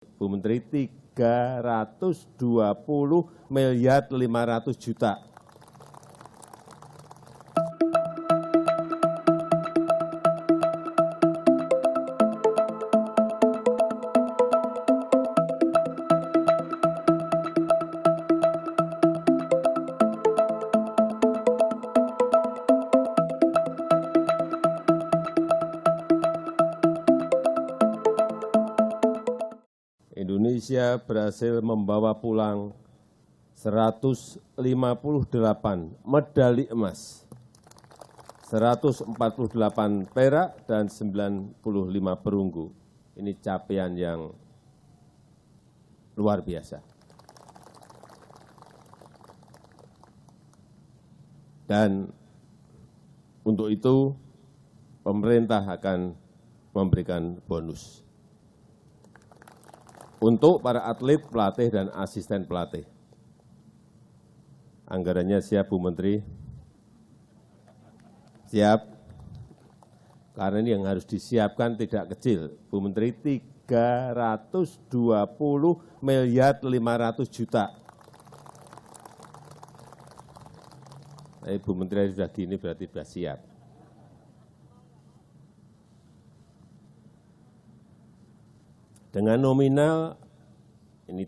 Bu Menteri, 320.500.000.000. Indonesia berhasil membawa pulang 158 medali emas, 148 perak, dan 95 perunggu. Ini capaian yang luar biasa. Dan untuk itu pemerintah akan memberikan bonus untuk para atlet, pelatih, dan asisten pelatih. Anggarannya siap, Bu Menteri? Siap? Karena ini yang harus disiapkan tidak kecil. Bu Menteri, 320.500.000.000. Tapi Bu Menteri sudah gini berarti sudah siap. Dengan nominal ini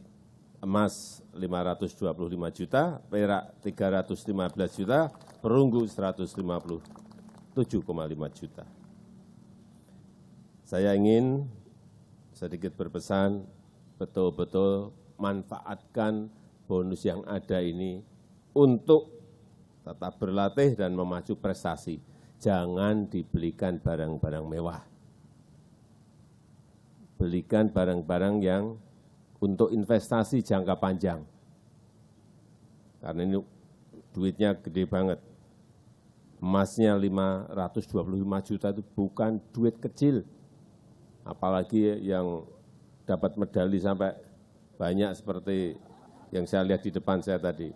emas 525 juta, perak 315 juta, perunggu 157,5 juta. Saya ingin sedikit berpesan, betul-betul manfaatkan bonus yang ada ini untuk tetap berlatih dan memacu prestasi. Jangan dibelikan barang-barang mewah. Belikan barang-barang yang untuk investasi jangka panjang. Karena ini duitnya gede banget. Emasnya 525 juta itu bukan duit kecil. Apalagi yang dapat medali sampai banyak seperti yang saya lihat di depan saya tadi.